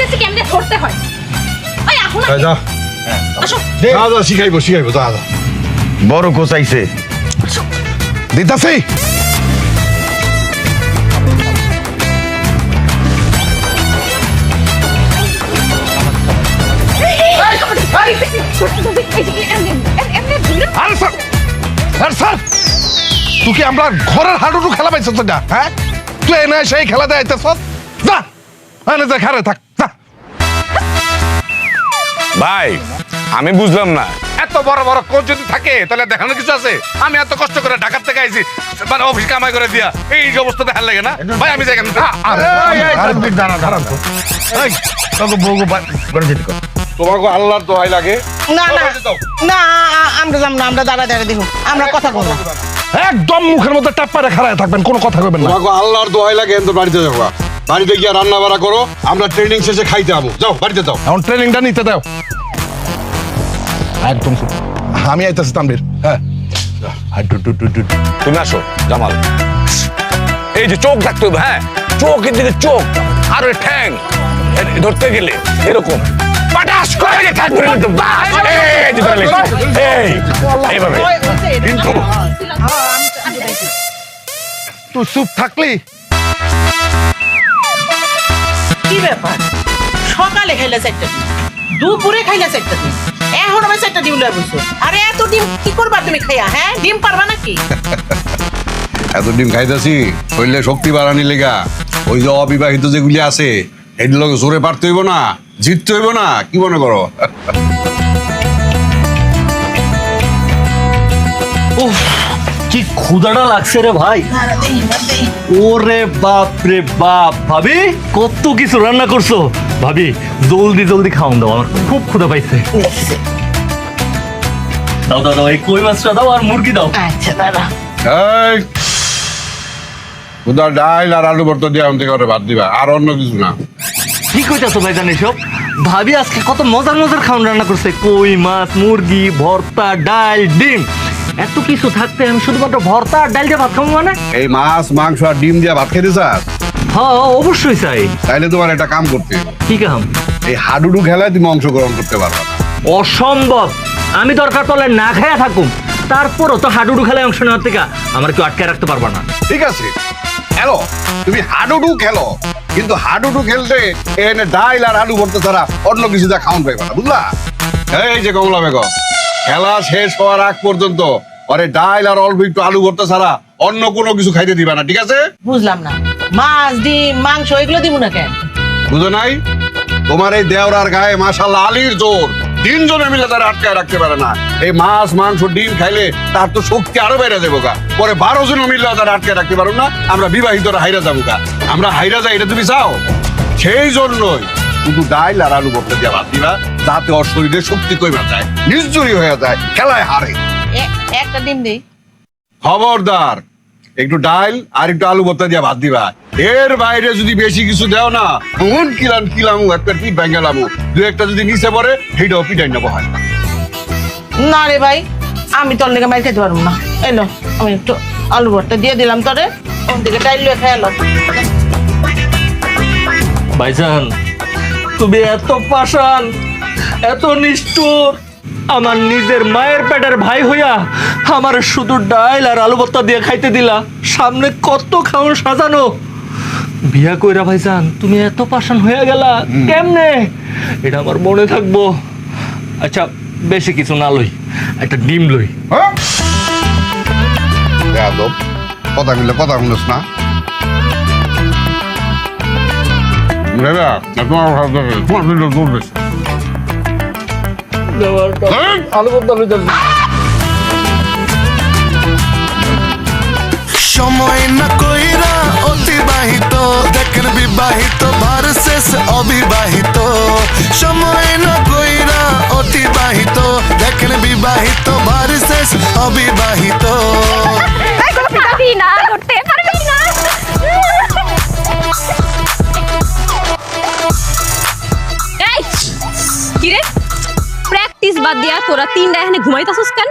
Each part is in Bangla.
শিখাইতেছি কেমনে ধরতে হয়। ওই এখন যা আসো যা যা শিখাইবো যা যা বড় কোচাইছে দিতাছি আরে স্যার তুই কি আমরা ঘরের হাডুডু খেলা পাইছ না? হ্যাঁ তুই এনে সেই খেলা দেয় যা এনে যা খারে থাক যা। ভাই আমি বুঝলাম না, এত বড় বড় কোচ যদি থাকে তাহলে দেখানোর কিছু আছে? আমি এত কষ্ট করে ঢাকার থেকে আইছি, মানে অফিস কামাই করে দিয়া এই যে অবস্থা দেখার লাগে না ভাই? আমি যাই তোমাকে আল্লাহর দোহাই লাগে। না না না আমরা যাম না, আমরা দাঁড়া দেখো আমরা কথা বলবো। একদম মুখের মধ্যে টাপ্পারে খাড়ায় থাকবেন, কোনো কথা কইবেন না। তোমাকে আল্লাহর দোহাই লাগে এত বাড়িতে যাও, বাড়িতে গিয়ে রান্না বাড়া করো, আমরা ট্রেনিং শেষে খাইতে যাবো। যাও বাড়িতে যাও। এখন ট্রেনিংটা নিতে দাও। একদম আমি আইতাছি তানবীর। হ্যাঁ তুমি আসো জামাল। এই যে চোখ রাখতে হবে, হ্যাঁ চোখের দিকে চোখ, আর ওই ঠ্যাং ধরতে গেলে এরকম পাটাস করে যে ঠ্যাং ধরে নিতে, বাস, এই যে ধরে নিতে, এইভাবে। কিন্তু তুই চুপ থাকলি কি ব্যাপার? সকালে খাইলে 4টা ডিম, দুপুরে খাইলে 4টা ডিম, এখন আবার 4টা ডিম লয়ে বসো। আরে এত ডিম কি করবা তুমি খাইয়া? হ্যাঁ ডিম পারবা নাকি? এত ডিম খাইতেছি শরীরে শক্তি বাড়ানি লেগা। ওই যে অবিবাহিত যেগুলি আছে এগুলো জোরে পারতে হইব না, জিততে হইব না, কি মনে করো? উফ, কি ক্ষুধাটা লাগছে রে ভাই। ওরে বাপ রে বাপ, ভাবি কত কিছু রান্না করছো। ভাবি জলদি জলদি খাওয়ান দাও, আমার খুব ক্ষুধা পাইছে। দাও দাও দাও, এই কই মাছটা দাও আর মুরগি দাও। আচ্ছা দাদা এই উদার ডাইল আর আলু ভর্তা দিয়ে আমাদের ঘরে ভাত দিবা, আর অন্য কিছু না। কি কইতাছো ভাই জানি সব? ভাবি আজকে কত মজার মজার খাওয়ান রান্না করছে, কই মাছ, মুরগি, ভর্তা, ডাল, ডিম। এত কিছু থাকতে আমি শুধুমাত্র ভর্তা আর ডাল দিয়ে ভাত খাবো মানে? এই মাছ মাংস আর ডিম দিয়ে ভাত খেতে চাস? হ্যাঁ অবশ্যই চাই। তাইলে তোমার একটা কাম করতে হবে। কি কাম? এই হাডুডু খেলায় তুমি অংশগ্রহণ করতে পারবা না। অসম্ভব, আমি দরকার পড়লে না খাইয়া থাকুম, তারপরও তো হাডুডু খেলায় অংশ নেওয়ার থেকে আমার কেউ আটকে রাখতে পারবা না। ঠিক আছে খেলো, তুমি হাডুডু খেলো, কিন্তু হাডুডু খেলতে এনে ডাইল আর আলু ভর্তা ছাড়া অন্য কিছু যা খাওয়ান পাইবা না, বুঝলা? এই যে কমলা বেগম, খেলা শেষ হওয়ার আগ পর্যন্ত আরে ডাইল আর অল্প একটু আলু ভর্তা ছাড়া অন্য কোনো কিছু খাইতে দিবা না, ঠিক আছে? বুঝলাম না, মাছ ডিম মাংস এগুলো দিব না কেন? বুঝো নাই? তোমার এই দেওরার গায়ে মাশাআল্লাহ আলীর জোর, 3 জনে মিলে তারা আটকায় রাখতে পারে না। এই মাছ মাংস ডিম খাইলে তার তো শক্তি আরো বেড়ে যাবো গা। পরে 12 জন মিলে তারা আটকায় রাখতে পারো না, আমরা বিবাহিতরা হাইরা যাবো গা। আমরা হাইরা যাই, এটা তুমি চাও? সেই জন্যই শুধু ডাইল আর আলু ভর্তা দিয়ে ভাত দিবা, যাতে ওর শরীরে শক্তি কমে যায়, নির্জরি হয়ে যায়, খেলায় হারে। একটা ডিম দেই। খবরদার, একটু ডাইল আর একটু আলু ভর্তা দিয়ে ভাত দিবা। এর বাইরে যদি বেশি কিছু দেও না, মন কিলামু একটা পিঠ ভেঙ্গেলামু, দু একটা যদি নিচে পড়ে সেইটাও পিঠাই নেবো হয়। না রে ভাই, আমি তোর লেগে মার খেতে পারবো না। এলো আমি একটু আলু ভর্তা দিয়ে দিলাম তোরে, ওর দিকে ডাইল লয়ে খেয়ালো। ভাইজান তুমি এত পাষাণ, এত নিষ্ঠুর, আমার নিজের মায়ের পেটের ভাই হইয়া আমার শুধু ডাল আর আলু ভর্তা দিয়ে খাইতে দিলা। সামনে কত খাওয়ার সাজানো, বিয়া কইরা ভাইজান তুমি এত পাষাণ হয়ে গেলা কেমনে? এটা আমার মনে থাকবো। আচ্ছা বেশি কিছু না লই, একটা ডিম লই। কথা বললে কথা বলিস না। আলু ভর্তা লইতে সময় না কইরা অতিবাহিত, দেখেন বিবাহিত ভার্সেস অবিবাহিত। সময় না কইরা অতিবাহিত, দেখেন বিবাহিত ভার্সেস অবিবাহিত। না করতে পারবি না। এই কি রে, প্র্যাকটিস বাদ দিয়া তোরা 3টা এখানে ঘুমাইতাছস কেন?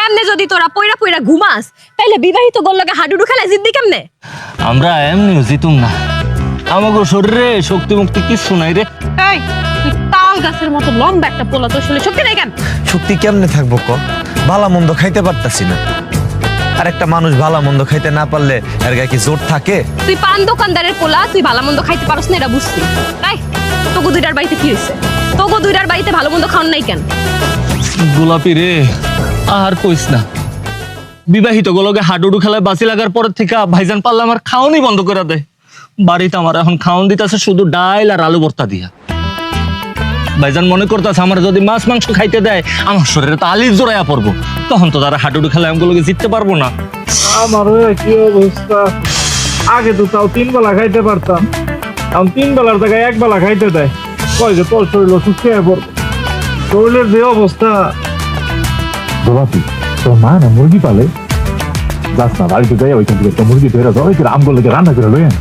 এমনে যদি তোরা পয়রা পয়রা ঘুমাস তাইলে বিবাহিত গোল লাগে হাডুডু খেলা জিতবি কেমনে? আমরা এমনিও জিতুম না, আমাকে শরীরে শক্তি মুক্তি কিছু নাই রে। এই তুই তাল গাছের মতো লম্বা একটা পোলা, তোর শরীরে শক্তি নাই কেন? শক্তি কেমনে থাকবো ক? ভালা মন্দ খাইতে পারতাছি না। আর একটা মানুষ ভালা মন্দ খাইতে না পারলে এর গায়ে কি জোর থাকে? তুই পান দোকানদারের পোলা, তুই ভালো মন্দ খাইতে পারস না, এটা বুঝছি। তাই তোগো দুইটার বাড়িতে কি হয়েছে? তোগো দুইটার বাড়িতে ভালো মন্দ খাওয়ান নাই কেন? গোলাপি রে, আর কইস না। বিবাহিত গোলকে হাডুডু খেলায় বাঁচি লাগার পর থেকে ভাইজান পাল্লা আমার খাওয়ানি বন্ধ করে দেয়। বাড়িতে আমার এখন খাওয়ান দিতেছে শুধু ডাইল আর আলু ভর্তা দিয়া। ভাইজান মনে করতেছে আমার যদি মাছ মাংস খাইতে দেয় আমার শরীরে তো আলির জোড়াইয়া পড়বো, তখন তো তারা হাডুডু খেলায় আমগুলোকে জিততে পারবো না। আমার কি অবস্থা! আগে তো তাও 3 বেলা খাইতে পারতাম, এখন 3 বেলার জায়গায় 1 বেলা খাইতে দেয়। কয় যে তোর শরীর অসুস্থ হয়ে পড়বে, শরীরের যে অবস্থা। গোলাপি, তোর মা না মুরগি পালে, যাস না বাড়িতে যাই ওইখান থেকে একটা মুরগি ধরে যাও, আমগুলোকে রান্না করে লই আন।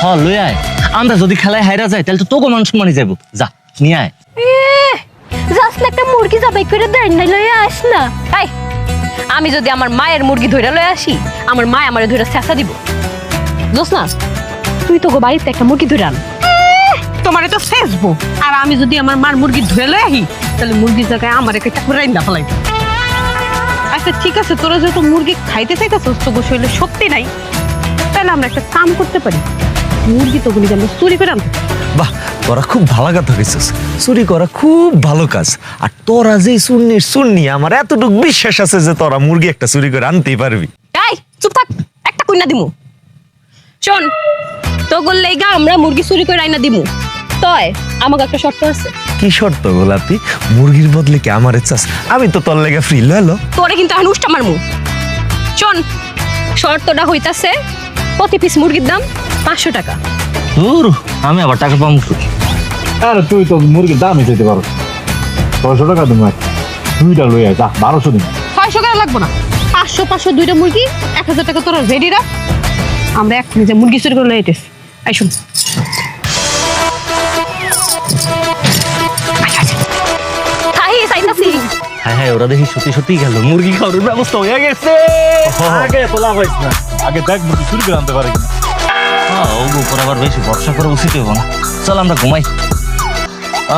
হ্যাঁ লই আয়, আমরা যদি খেলায় হাইরা যাই তাহলে তো তোকে মান সম্মানই যাবো। যা নিয়ে আয়। জাস্ট একটা মুরগি জবাই করে দেন না, লয়ে আস না। তাই আমি যদি আমার মায়ের মুরগি ধইরা লয়ে আসি, আমার মা আমারে ধইরা ছেঁচা দিব। দোস না, তুই তো গো বাড়িতে একটা মুরগি ধইরা আন, তোমারে তো ছেঁচবো। আর আমি যদি আমার মার মুরগি ধুয়ে লয়ে আহি, তাহলে মুরগির জায়গায় আমার একটা করে রান্না ফেলাই। আচ্ছা ঠিক আছে, তোরা যেহেতু মুরগি খাইতে চাইতেছস, তো শরীরে শক্তি নাই, তাহলে আমরা একটা কাম করতে পারি। মুরগি তো গুলি আমরা চুরি করে আনতে। বাহ, তোরা খুব ভালো কথা কইছিস। চুরি করা খুব ভালো কাজ। আর তোরা যে শুননি আমার এতটুকু বিশ্বাস আছে যে তোরা মুরগি একটা চুরি করে আনতেই পারবি। এই চুপ থাক, একটা কইনা দিমু। শোন, তো বললে আমরা মুরগি চুরি করে আইনা দিমু, তয় আমাকে একটা শর্ত আছে। কি শর্ত গোলাপি? মুরগির বদলে কি আমার চাস? আমি তো তোর লেগে ফ্রি লইলো। তোরে কিন্তু এখন উষ্টা মারমু। শোন, শর্তটা হইতাছে প্রতি পিস মুরগির দাম 500 টাকা। দূর, আমি আবার টাকা পাবো। আরে তুই তো মুরগির দামই চাইতে পারো, 600 টাকা দিন, 2টা লই আয়, যা 1200 দিন। 600 টাকা লাগবো না, 500 2টা মুরগি, 1000 টাকা তোরা রেডি রাখ। আমরা এক্ষুনি যে মুরগি চুরি করে লইতেছ। আই শুন, হ্যাঁ হ্যাঁ, ওরা দেখি সত্যি সত্যি গেল, মুরগি খাওয়ার ব্যবস্থা হয়ে গেছে। আগে তো লাভ হইছ না, আগে দেখ মুরগি চুরি করে আনতে পারে কিনা। হ্যাঁ, ওর উপর আবার বেশি ভরসা করা উচিত হইব না। চল আমরা ঘুমাই।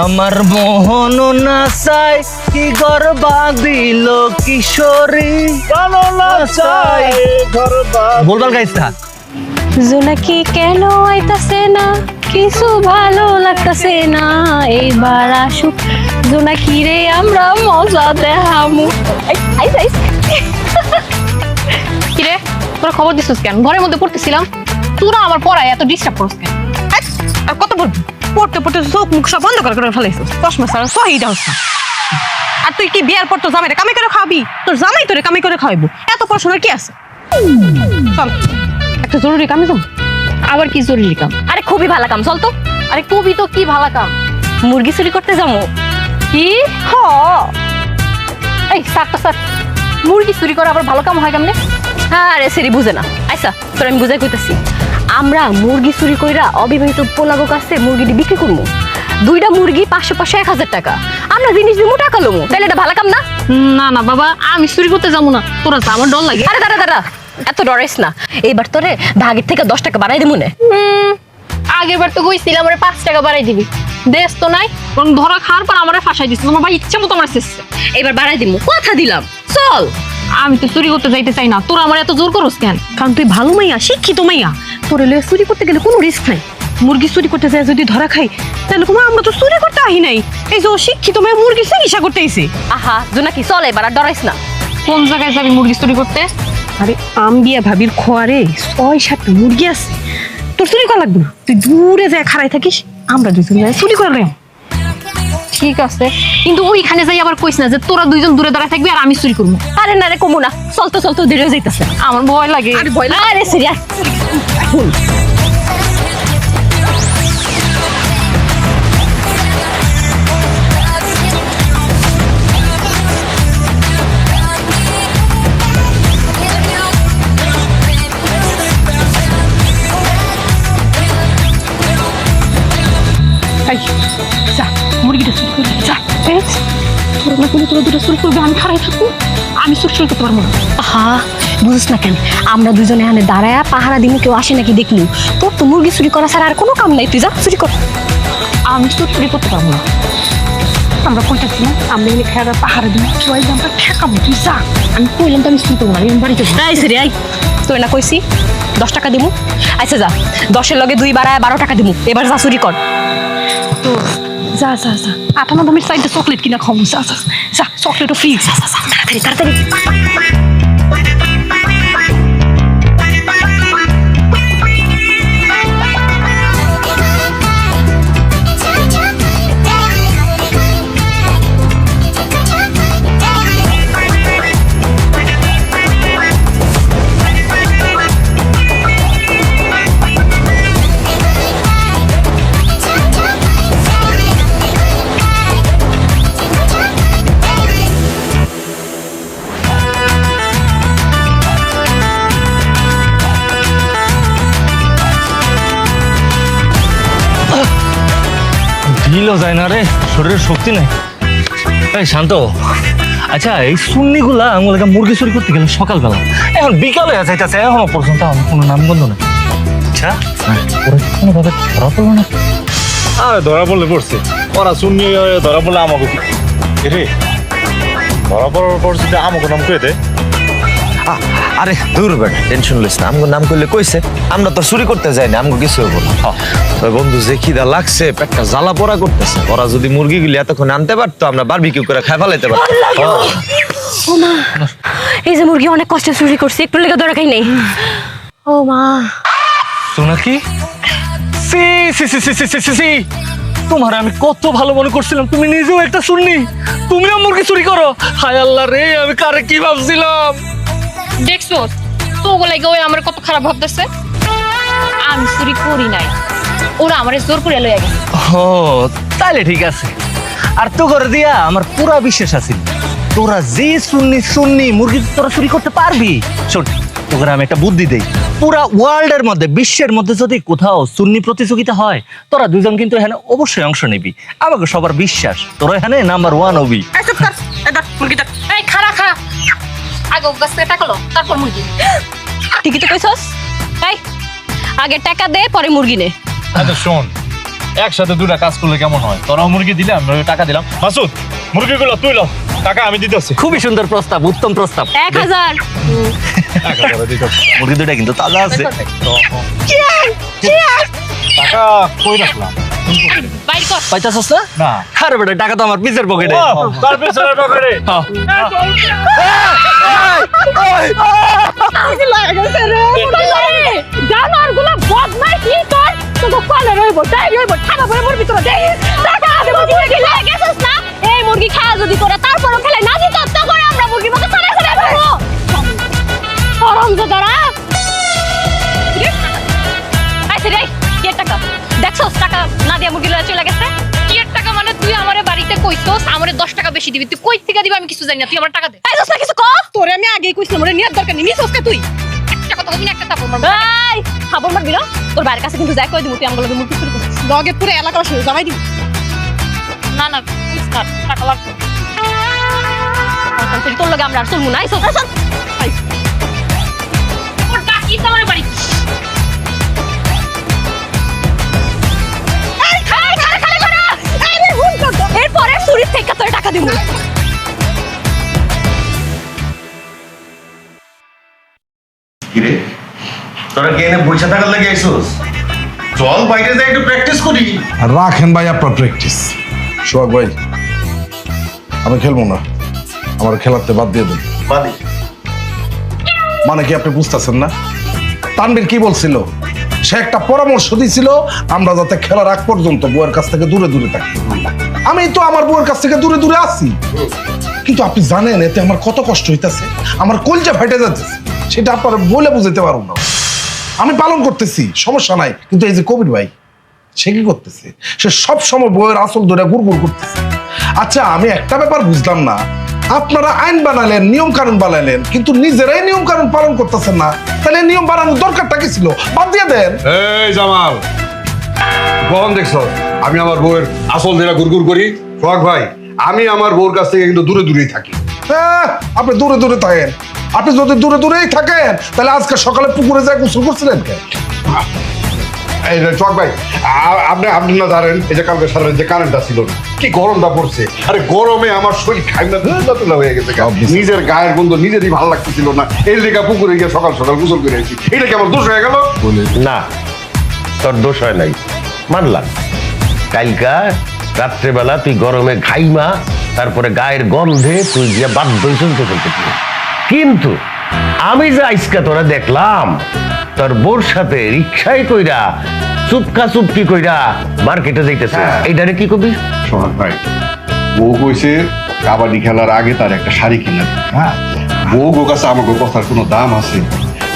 আমার মোহন না চাই কি গর্বা দিল কিশোরী, বলবার গাইছ না। জোনাকি কেন আইতাছে না, কিছু ভালো লাগতাছে না, এইবার আসুক জোনাকি রে, আমরা মজা দেখামু। কিরে, তোরা খবর দিছিস কেন? ঘরের মধ্যে পড়তেছিলাম, তোরা আমার পড়ায় এত ডিস্টার্ব করছ কেন? আর কত পড়বি? পড়তে পড়তে চোখ মুখ সব বন্ধ করে ফেলাইছিস, চশমা ছাড়া সহিটা হচ্ছে। আর তুই কি বিয়ার পর তোর জামাইরে কামাই করে খাওয়াবি? তোর জামাই তোরে কামাই করে খাওয়াইবো, এত পড়াশোনার কি আছে? চল একটা জরুরি কামে যাও। আবার কি জরুরি কাম? আরে খুবই ভালো কাম, চল তো। আরে খুবই তো কি ভালো কাম? মুরগি চুরি করতে যাবো। কি? হ, এই সাতটা সাত, মুরগি চুরি করা আবার ভালো কাম হয় কেমনে? হ্যাঁ আরে সেরি বুঝে না। আচ্ছা তোর আমি বুঝাই কইতাছি। আমরা মুরগি চুরি কইরা অবিবাহিত পোলাগো কাছে মুরগিটি বিক্রি করবো। 2টা মুরগি 500 500 টাকা। আমরা জিনিস দিমু, টাকা লমু, তাহলে এটা ভালো কাম না? না না বাবা, আমি চুরি করতে যাবো না, তোরা যা, আমার ডর লাগে। আরে দাঁড়া দাঁড়া, এত ডরাইস না। এইবার তোরে ভাগের থেকে 10 টাকা বাড়াই দিমু না। আগের বার তো কইছিলাম আমারে 5 টাকা বাড়াই দিবি, দেশ তো নাই, কোন ধরা খাওয়ার পর আমারে ফাঁসাই দিছিস। তোমার ভাই ইচ্ছা মতো আমার শেষ, এবার বাড়াই দিমু, কথা দিলাম। চল। আমি তো চুরি করতে যাইতে চাই না, তোরা আমার এত জোর করস কেন? কারণ তুই ভালো মাইয়া, শিক্ষিত মাইয়া, তোরে লয়ে চুরি করতে গেলে কোনো রিস্ক নাই। মুরগি চুরি করতে যায় যদি ধরা খাই, তাহলে তোমার আমরা তো চুরি করতে আহি নাই, এই যে শিক্ষিত মাইয়া মুরগি চিকিৎসা করতে আইছে। আহা জোনাকি চল, এবার আর ডরাইস না। কোন জায়গায় যাবি মুরগি চুরি করতে? আরে আম্বিয়া ভাবির খোয়ারে 6-7টা মুরগি আছে, তোর চুরি করা লাগবে না, তুই দূরে যায় খাড়াই থাকিস, আমরা দুজন যাই চুরি করে। ঠিক আছে, কিন্তু ওইখানে যাই আবার কইস না যে তোরা দুইজন দূরে দাঁড়ায় থাকবি আর আমি চুরি করবো। আরে না রে, কমু না, চলতে চলতে দেরি হয়ে যাইতেছে, আমার ভয় লাগে। আরে ভয় লাগে? আরে সিরিয়াস। মুরগিটা চুরি করবি, যা। তোরা না করলে তোরা দুটো চুরি করবি, আমি খারাই থাকবো, আমি চুরি করতে পারবো না। হ্যাঁ বুঝিস না কেন আমরা দুজনে এখানে দাঁড়ায় পাহারা দিমু কেউ আসে নাকি দেখলু তোর তো মুরগি চুরি করা ছাড়া আর কোনো কাম নাই তুই যা চুরি কর আমি তো চুরি করতে পারবো না আমরা কইতাছি না আমরা এখানে খেয়াল পাহারা দিমু সবাই আমরা ঠেকাবো তুই যা আমি কইলাম তো আমি চুরি করবো না আমি বাড়িতে আইসি রে আই তুই না কইছি 10 টাকা দিমু আচ্ছা যা 10-এর লগে 2 বাড়ায় 12 টাকা দিমু এবার যা চুরি কর তো যা যা যা 98 সাইডে চকলেট কিনা খাবো যা যা যা চকলেটও ফ্রি যা যা যা তাড়াতাড়ি তাড়াতাড়ি ঢিলও যায় না রে, শরীরের শক্তি নাই। এই শান্ত, আচ্ছা এই সুন্নিগুলা আঙুলকে মুরগি চুরি করতে গেলে সকালবেলা, এখন বিকালে যাইতেছে এখনো পর্যন্ত আমার কোনো নামগন্ধ নাই। আচ্ছা ওরা কোনোভাবে ধরা পড়লো না? আরে ধরা পড়লে পড়ছে, ওরা শূন্য ধরা পড়লে আমাকে রে ধরা পড়ার পর যদি আমাকে নাম করে দেয়। আরে দূর বেটা, টেনশন লইস না, আমগো নাম করলে কইছে আমরা তো চুরি করতে যাই না, আমগো কিছু হবো না। ওই বন্ধু যে খিদা লাগছে, পেটটা জ্বালা পোড়া করতেছে, ওরা যদি মুরগিগুলি এতক্ষণ আনতে পারতো আমরা বারবিকিউ করে খাই ফেলাইতে পারতাম। ও মা এই যে মুরগি অনেক কষ্টে চুরি করছি একটু লেগে দরকার নেই। ও মা সোনাকি, সি সি সি সি সি সি সি, তোমার আমি কত ভালো মনে করছিলাম, তুমি নিজেও একটা সুন্নি, তুমিও মুরগি চুরি করো। হায় আল্লাহ রে, আমি কারে কি ভাবছিলাম। দেখছো তো ওগুলাই ওই আমার কত খারাপ ভাবতেছে, আমি চুরি করি নাই, ওরা আমারে জোর করে লইয়া গেছে। ও তাইলে ঠিক আছে, আর তো করে দিয়া আমার পুরা বিশ্বাস আছে তোরা যে সুন্নি সুন্নি মুরগি তোরা চুরি করতে পারবি। শোন তোকে আমি একটা বুদ্ধি দেই, পুরা ওয়ার্ল্ডের মধ্যে বিশ্বের মধ্যে যদি কোথাও সুন্নি প্রতিযোগিতা হয় তোরা দুজন কিন্তু এখানে অবশ্যই অংশ নিবি, আমাকে সবার বিশ্বাস তোরা এখানে নাম্বার 1 হবি। এই খাড়া খাড়া আগে গাছ থেকে টাকা লো তারপর মুরগি। ঠিকই তো কইছস, এই আগে টাকা দে পরে মুরগি নে। আচ্ছা শোন, একসাথে দুটা কাজ করলে কেমন হয়? তোরাও মুরগি দিলে আমরা টাকা দিলাম। মাসুদ মুরগিগুলো তুই লো, টাকা আমি দিতেছি। খুবই সুন্দর প্রস্তাব, উত্তম প্রস্তাব। 1000 মুরগি দুটা কিন্তু তাজা আছে। টাকা কই রাখলাম? বাইর কর। পাইতাছস না? না। আরে বেটা টাকা তো আমার পিসের পকেটে। তার পেছনে পকেটে। জানোয়ারগুলো বদমাইশি কর, তোকে কলে রইব, তাই রইব, ঠাডা পরে মরবি তোরা। দেখিস টাকা দে মুরগি লাগে গেছস না, এই মুরগি খাওয়া যদি তোরা তারপরও খেলে না দিত তো করে আমরা মুরগির মতো চলে চলে যাবো। হারামজাদারা আইছে রে, কি টাকা দেখছস? টাকা না দিয়া মুরগি লয়ে চলে গেছে। কি টাকা মানে তুই আমারে বাড়িতে কইছস আমারে 10 টাকা বেশি দিবি, তুই কই থেকে দিবি আমি কিছু জানি না, তুই আমার টাকা দে। আইছস না কিছু ক, তোরে আমি আগেই কইছিলাম ওরে নিয়ার দরকার নেই, নিছস কা তুই? একটা কথা কবি না, একটা থাপড় মারবো। এই থাপড় মারবি না, তোর বাড়ির কাছে কিন্তু যাই কই দিমু তুই আমগুলো মুরগি চুরি করছিস, লগে পুরো এলাকা শুরু জামাই দিবি। না না টাকা লাগবে, তোর লগে আমরা আর চলবো না। আইছস আসল ওর ডাকিস আমার বাড়ি। এরপরে চুরির থেকে তোর টাকা দিব। কিরে তোরা কি এনে বইসা থাকার লাগে আইসোস? চল বাইরে যাই একটু প্র্যাকটিস করি। আর রাখেন ভাই আপনার প্র্যাকটিস। সোহাগ ভাই আমি খেলবো না, আমার খেলাতে বাদ দিয়ে দেন। বাদি মানে কি আপনি বুঝতেছেন না? তানবীর কি বলছিল? সে একটা পরামর্শ দিছিল আমরা যাতে খেলার আগ পর্যন্ত বউয়ের কাছ থেকে দূরে দূরে থাকি। আমি তো আমার বউয়ের কাছ থেকে দূরে দূরে আছি, কিন্তু আপনি জানেন এতে আমার কত কষ্ট হইতাছে, আমার কলজা ফাইটে যাচ্ছে, সেটা আপনার বলে বুঝাতে পারবো না। আমি পালন করতেছি, সমস্যা নাই, কিন্তু এই যে কবির ভাই সে কি করতেছে? সে সব সময় বউয়ের আসল ধরে গুড়গুড় করতেছে। আচ্ছা আমি একটা ব্যাপার বুঝলাম না, আপনারা আইন বানালেন, নিয়ম কানুন বানালেন, কিন্তু নিজেরাই নিয়ম কানুন পালন করতেছেন না, তাহলে নিয়ম বানানোর দরকারটা কি ছিল? বাদ দিয়ে দেন। এই জামাল, কখন দেখছো আমি আমার বউয়ের আসল ধরে গুড়গুড় করি? সোহাগ ভাই, আমি আমার বউর কাছ থেকে কিন্তু দূরে দূরেই থাকি। হ্যাঁ আপনি দূরে দূরে থাকেন, আপনি যদি দূরে দূরেই থাকেন তাহলে আজকে সকালে পুকুরে যায় গোসল করছিলেন কেন? এই যে চক ভাই, আপনি না জানেন এই যে কালকে সারা যে কারেন্টটা ছিল না, কি গরমটা পড়ছে। আরে গরমে আমার শরীর খাইনা ধুলা হয়ে গেছে। নিজের গায়ের গন্ধ নিজেরই ভালো লাগতেছিল না, এই লেগা পুকুরে গিয়ে সকাল সকাল গোসল করে এসেছি। এটা কি আমার দোষ হয়ে গেল? না, তোর দোষ হয় নাই, মানলাম। কালকা রাত্রেবেলা তুই গরমে ঘাইমা, তারপরে গায়ের গন্ধে তুই গিয়ে বাধ্য হয়েছিস গোসল করতে। কিন্তু আমি যে আজকে তোরা দেখলাম তোর বোর সাথে রিক্সায় কইরা চুপকা চুপকি কইরা মার্কেটে যাইতেছে, এইটারে কি কবি? সোহাগ ভাই, বউ কইছে কাবাডি খেলার আগে তার একটা শাড়ি কিনা দিতে। হ্যাঁ, বউ কাছে আমাকে কথার কোনো দাম আছে?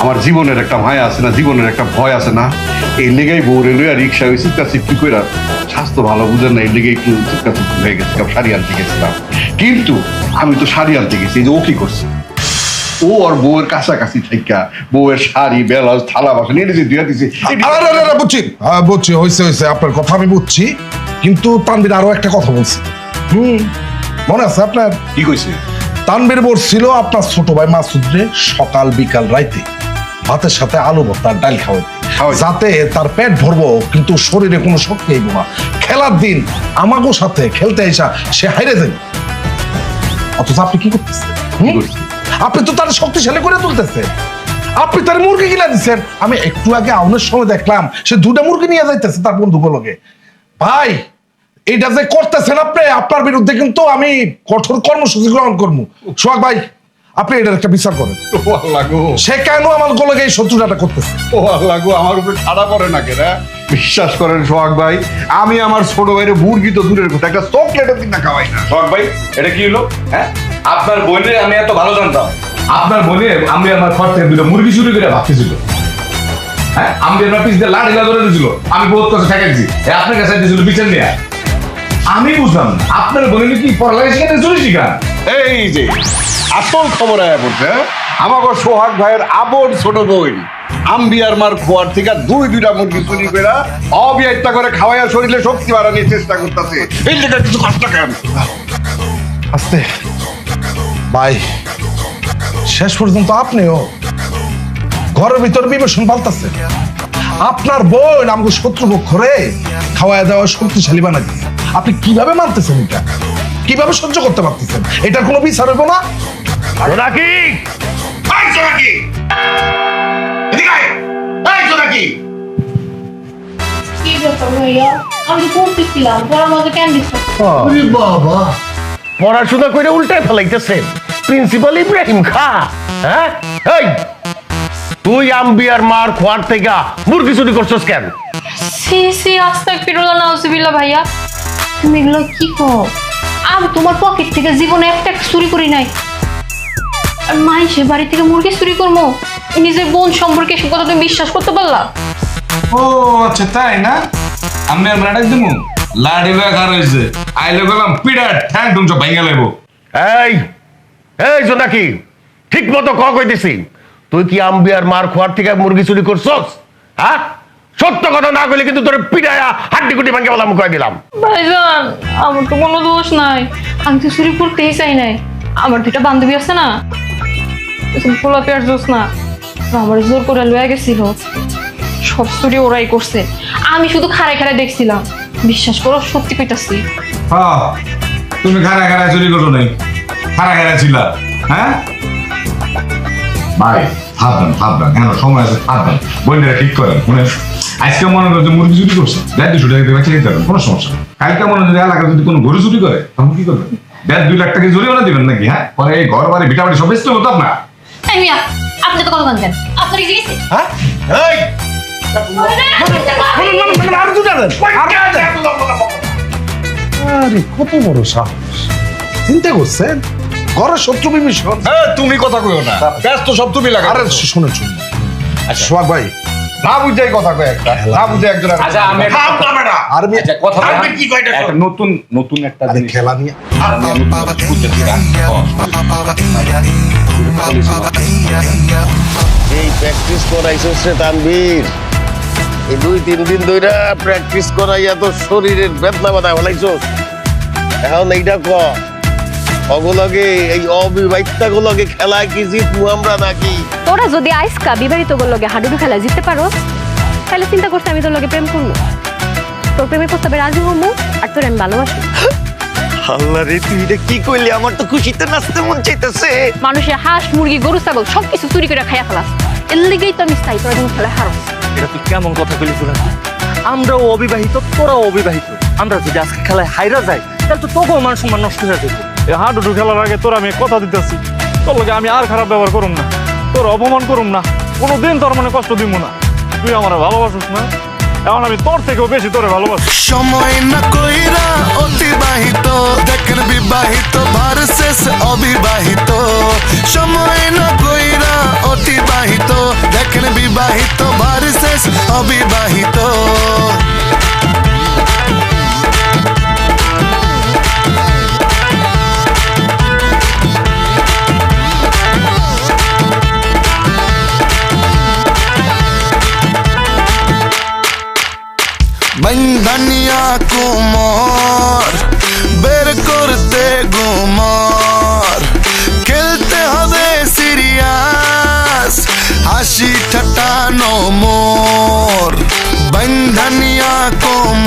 আমার জীবনের একটা মায়া আছে না, জীবনের একটা ভয় আছে না? এই লেগেই বউ রেলওয়ে আর রিক্সা ওই চিপকা চিপকি কইরা, স্বাস্থ্য ভালো বুঝেন না, এই লেগে একটু চিপকা চিপকি হয়ে গেছিলাম, শাড়ি আনতে গেছিলাম। কিন্তু আমি তো শাড়ি আনতে গেছি, এই যে ও কি করছে, ও আর বউয়ের কাছাকাছি থাইকা বউয়ের শাড়ি ব্লাউজ থালা বাসন এনে যে দিয়ে দিছে। বুঝছি, বুঝছি, হয়েছে হয়েছে, আপনার কথা আমি বুঝছি। কিন্তু তানবীর আরো একটা কথা বলছি, মনে আছে আপনার? কি কইছে? তানবীর বলছিল আপনার ছোট ভাই মাসুদরে সকাল বিকাল রাইতে ভাতের সাথে আলু ভর্তা আর ডাল খাওয়াইতে, যাতে তার পেট ভরবো কিন্তু শরীরে কোনো শক্তি আইব না। খেলার দিন আমাগো সাথে খেলতে এসা সে হাইরে যাবে, অথচ আপনি কি করতেছেন? আপনি তো তার শক্তিশালী করে তুলতেছেন। আপনি তার মুরগি কিনা দিচ্ছেন। আমি একটু আগে আউনের সময় দেখলাম সে 2টা মুরগি নিয়ে যাইতেছে তার বন্ধুগুলোকে। ভাই, এইটা যে করতেছেন আপনি, আপনার বিরুদ্ধে কিন্তু আমি কঠোর কর্মসূচি গ্রহণ করবো। সোহাগ ভাই, আপনি এটার একটা বিচার করেন। ও আল্লাহ গো, সে কেন আমার গোলকে এই শত্রুতাটা করতেছে? ও আল্লাহ গো, আমার উপরে ছাড়া পড়ে না কেনা। বিশ্বাস করেন সোহাগ ভাই, আমি আমার ছোট ভাইয়ের মুরগি তো দূরের কথা, একটা চকলেটের দিন না খাওয়াই না। সোহাগ ভাই, এটা কি হলো? হ্যাঁ, আপনার বোনের আমি এত ভালো জানতাম, আপনার বোনের আমি আমার ঘর থেকে 2টা মুরগি চুরি করে ভাবতেছিল। হ্যাঁ, আমি আমার পিস দিয়ে লাড়ি ধরে দিয়েছিল, আমি বহুত কাছে ঠেকাইছি, আপনার কাছে দিয়েছিল বিচার নিয়ে। আমি বুঝলাম না আপনার বোনের কি পড়ালেখা শিখাতে চুরি শিখান। এই যে আসল খবর আয়া পড়ছে, আমাকে সোহাগ ভাইয়ের আবর ছোট বই আম্বিয়ার মার খোয়ার থেকে 2টা মুরগি চুরি করে অবিয়াইতা করে খাওয়াইয়া শরীরে শক্তি বাড়ানোর চেষ্টা করতেছে। এই লেগে কিছু কষ্ট কেন? আস্তে ভাই, শেষ পর্যন্ত আপনিও ঘরের ভিতর বিবেচন পাল্টাচ্ছেন। আপনার বোন আমাকে শত্রুপক্ষ রে খাওয়ায় দেওয়া শক্তিশালী বানাই দিচ্ছে। আপনি কিভাবে মানতেছেন এটা? কিভাবে সহ্য করতে পারতেছেন? এটার কোনো বিচার হইব না? নাকি কি ব্যাপার ভাইয়া? আমি তো পড়তেছিলাম, পড়ার মধ্যে কেন ডিস্টার্ব? বাবা, পড়াশোনা করে উল্টায় ফেলাইতেছে প্রিন্সিপাল ইব্রাহিম খা। হ্যাঁ, এই তুই আম্বিয়ার মার খোয়ার থেকে মুরগি চুরি করছস কেন? সি সি, আস্তাগফিরুল্লাহ, নাউজুবিল্লাহ। ভাইয়া, তুমি এগুলো কি কও? আমি তোমার পকেট থেকে জীবনে একটা চুরি করি নাই। আর মাইসের বাড়ি থেকে মুরগি চুরি করবো? নিজের বোন সম্পর্কে এসব কথা তুমি বিশ্বাস করতে পারলা? ও আচ্ছা, তাই না? আমি আর নাটক দিমু লাড়ি লয়ে খার হইছে, আইলে গেলাম পিড়াট ঠ্যাং ঠুং সব ভাঙা লাইবো। এই এই জোনাকি, ঠিক মতো কইতেছি, তুই কি আম্বিয়ার মার খোয়ার থেকে মুরগি চুরি করছস? হ্যাঁ, সত্য কথা না কইলে কিন্তু তোর পিড়ায়া হাড্ডি কুটি ভাঙে বলা মুখাই দিলাম। ভাইজান, আমার তো কোনো দোষ নাই, আমি তো চুরি করতেই চাই নাই। আমার 2টা বান্ধবী আছে না, পোলা পেয়ার জোস না, আমার জোর করে লয়ে গেছিল। সব চুরি ওরাই করছে, আমি শুধু খাড়ায় খাড়ায় দেখছিলাম। বিশ্বাস করো, সত্যি কইতাছি। হ্যাঁ, তুমি খারা খারা চুরি করো নাই, খারা খারা ছিল। হ্যাঁ ভাই, ভাববেন কেন, সময় আছে, ভাববেন, বইনেরা ঠিক করেন। মনে আজকে মনে করো যে মুরগি চুরি করছে, 1.5 টাকা দিয়ে বেঁচে দিতে পারবেন, কোনো সমস্যা নেই। কালকে মনে যদি এলাকা যদি কোনো গরু চুরি করে, তখন কি করবেন? 1.5-2 লাখ টাকা জরিমানা দিবেন নাকি? হ্যাঁ, পরে এই ঘর বাড়ি ভিটা বাড়ি সব বেচতে হতো আপনার। এই মিয়া, আপনি তো কথা জানতেন, আপনার কি গেছে? হ্যাঁ, এই আরে কত বড় সাহস! চিন্তা করছেন ঘরের শত্রু বিভীষণ। তুমি কথা কইও না, ব্যস্ত সব তুমি লাগা। আরে শুনুন, সোহাগ ভাই, না বুঝাই কথা কয় একটা, না বুঝে একজন। আচ্ছা, আমি কথা কি কয়টা একটা নতুন একটা আরে খেলা নিয়ে এই প্র্যাকটিস করাইছস রে তানভীর, এই 2-3 দিন ধইরা প্র্যাকটিস করাইয়া তো শরীরের বেদনা বাধা বানাইছস। এখন এইটা ক, অগলগে এই অবিবাহিতা গুলগে খেলা কি জিতবো আমরা নাকি? তোরা যদি আইসকা বিবাহিত লগে হাডুডু খেলা জিততে পারো তাহলে চিন্তা করতে আমি তোর লগে প্রেম করবো, তোর প্রেমের প্রস্তাবে রাজি হবো আর তোর আমি ভালোবাসি। আল্লাহ রে, তুই এটা কি করলি? আমার তো খুশিতে নাচতে মন চাইতেছে। মানুষের হাঁস মুরগি গরু ছাগল সবকিছু চুরি করে খাইয়া ফেলাস, এর লেগেই তো আমি চাই তোরা যখন খেলা হারস। এটা তুই কেমন কথা বলি শুনে? আমরাও অবিবাহিত, তোরাও অবিবাহিত, আমরা যদি আজকে খেলায় হাইরা যাই তাহলে তো তোকেও মান সম্মান নষ্ট হয়ে যাবে। এই হাডুডু খেলার আগে তোর আমি কথা দিতেছি, তোর লগে আমি আর খারাপ ব্যবহার করুম না, তোর অপমান করুম না, কোনোদিন তোর মনে কষ্ট দিব না। তুই আমার ভালোবাসিস না, এখন আমি তোর থেকেও বেশি তোরে ভালোবাসি। সময় না কইরা অতিবাহিত দেখেন বিবাহিত ভার্সেস অবিবাহিত, সময় না কইরা অতিবাহিত দেখেন বিবাহিত ভার্সেস অবিবাহিত। বন্ধনিয়া কুমার বের করতে গুমার, খেলতে হবে সিরিয়াস, হাসি ঠাট্টা নো মোর। বন্ধনিয়া কুমার